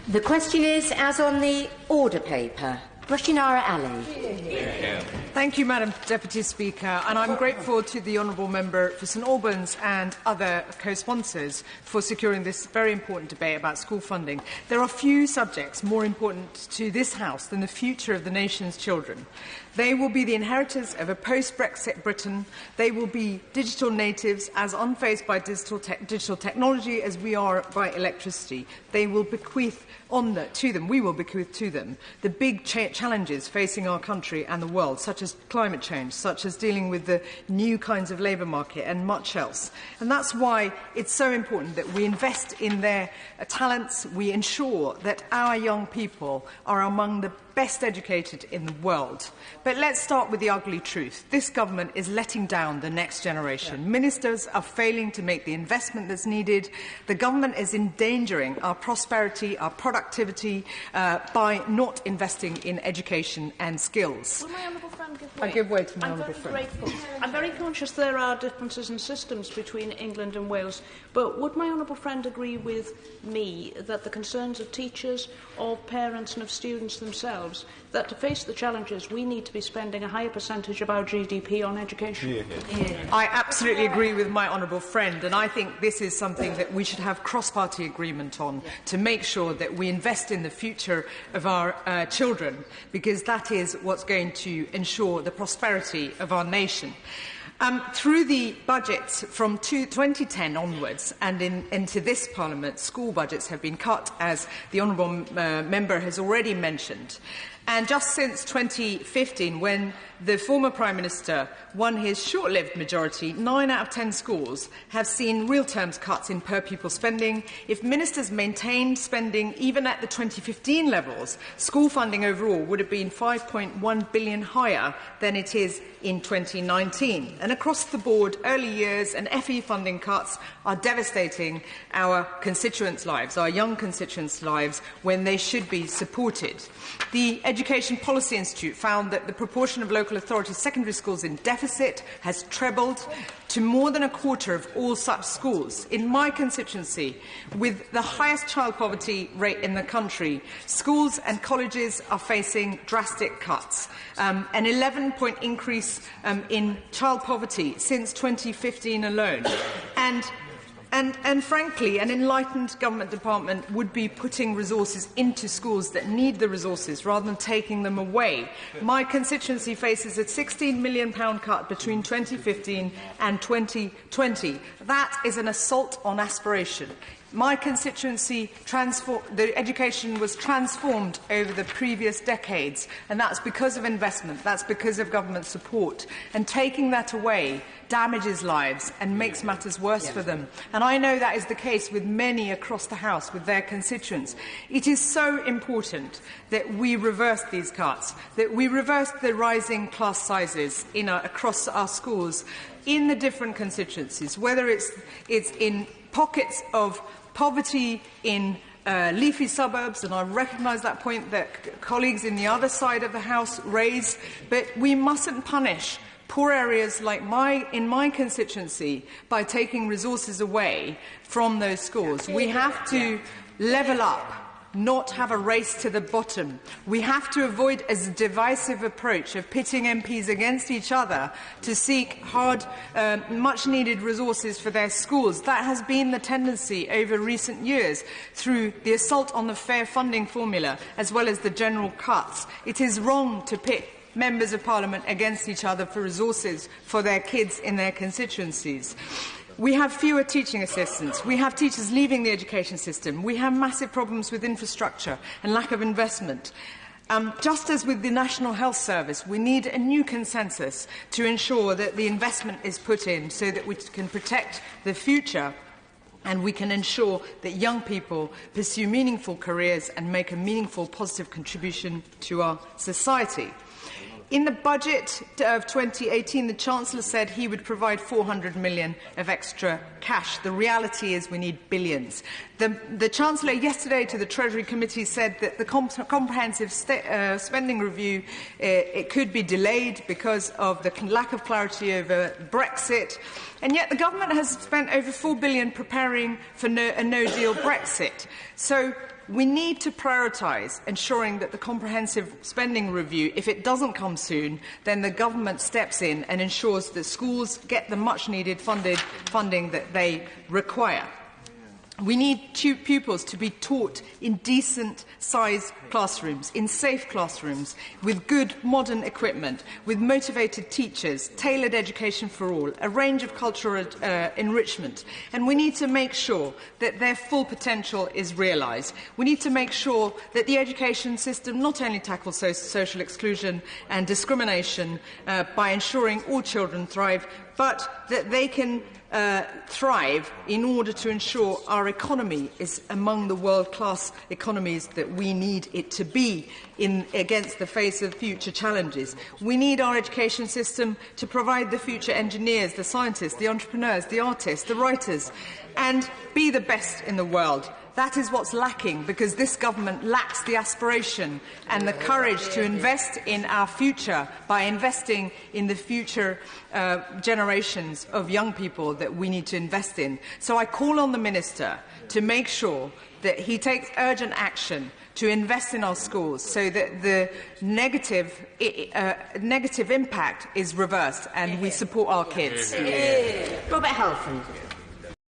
The question is, as on the order paper. Rushanara Ali. Thank you, Madam Deputy Speaker, and I'm grateful to the Honourable Member for St Albans and other co-sponsors for securing this very important debate about school funding. There are few subjects more important to this House than the future of the nation's children. They will be the inheritors of a post-Brexit Britain. They will be digital natives, as unfazed by digital technology as we are by electricity. They will bequeath we will bequeath to them the big challenges facing our country and the world, such as climate change, such as dealing with the new kinds of labour market and much else. And that's why it's so important that we invest in their talents. We ensure that our young people are among the best educated in the world. But let's start with the ugly truth. This government is letting down the next generation. Ministers are failing to make the investment that's needed. The government is endangering our prosperity, our productivity, by not investing in education and skills. Will my honourable friend give way? I give way to my honourable friend. I'm very conscious there are differences in systems between England and Wales, but would my honourable friend agree with me that the concerns of teachers, of parents and of students themselves, that to face the challenges we need to be spending a higher percentage of our GDP on education? I absolutely agree with my honourable friend, and I think this is something that we should have cross-party agreement on to make sure that we invest in the future of our children, because that is what's going to ensure the prosperity of our nation. Through the budgets from 2010 onwards and into this Parliament, school budgets have been cut, as the honourable member has already mentioned. And just since 2015, when the former Prime Minister won his short-lived majority, 9 out of 10 schools have seen real terms cuts in per-pupil spending. If ministers maintained spending even at the 2015 levels, school funding overall would have been £5.1 billion higher than it is in 2019. And across the board, early years and FE funding cuts are devastating our constituents' lives, our young constituents' lives, when they should be supported. The Education Policy Institute found that the proportion of local authority secondary schools in deficit has trebled to more than a quarter of all such schools. In my constituency, with the highest child poverty rate in the country, schools and colleges are facing drastic cuts. An 11-point increase in child poverty since 2015 alone. And frankly, an enlightened government department would be putting resources into schools that need the resources rather than taking them away. My constituency faces a £16 million cut between 2015 and 2020. That is an assault on aspiration. My constituency, the education was transformed over the previous decades, and that's because of investment, that's because of government support. And taking that away damages lives and makes matters worse for them. And I know that is the case with many across the House, with their constituents. It is so important that we reverse these cuts, that we reverse the rising class sizes across our schools in the different constituencies, whether it's in pockets of poverty in leafy suburbs, and I recognise that point that colleagues in the other side of the House raise, but we mustn't punish poor areas like in my constituency by taking resources away from those schools. We have to level up, not have a race to the bottom. We have to avoid a divisive approach of pitting MPs against each other to seek hard, much-needed resources for their schools. That has been the tendency over recent years through the assault on the fair funding formula as well as the general cuts. It is wrong to pit members of Parliament against each other for resources for their kids in their constituencies. We have fewer teaching assistants. We have teachers leaving the education system. We have massive problems with infrastructure and lack of investment. Just as with the National Health Service, we need a new consensus to ensure that the investment is put in so that we can protect the future and we can ensure that young people pursue meaningful careers and make a meaningful, positive contribution to our society. In the budget of 2018, the Chancellor said he would provide £400 million of extra cash. The reality is we need billions. The Chancellor yesterday to the Treasury Committee said that the comprehensive spending review it could be delayed because of the lack of clarity over Brexit. And yet the government has spent over £4 billion preparing for a no-deal Brexit. So we need to prioritise ensuring that the comprehensive spending review, if it doesn't come soon, then the government steps in and ensures that schools get the much-needed funding that they require. We need pupils to be taught in decent-sized classrooms, in safe classrooms, with good modern equipment, with motivated teachers, tailored education for all, a range of cultural enrichment. And we need to make sure that their full potential is realised. We need to make sure that the education system not only tackles social exclusion and discrimination by ensuring all children thrive, but that they can thrive in order to ensure our economy is among the world-class economies that we need it to be against the face of future challenges. We need our education system to provide the future engineers, the scientists, the entrepreneurs, the artists, the writers, and be the best in the world. That is what's lacking, because this government lacks the aspiration and the courage to invest in our future by investing in the future generations of young people that we need to invest in. So I call on the Minister to make sure that he takes urgent action to invest in our schools so that the negative impact is reversed and we support our kids. Robert Halfon.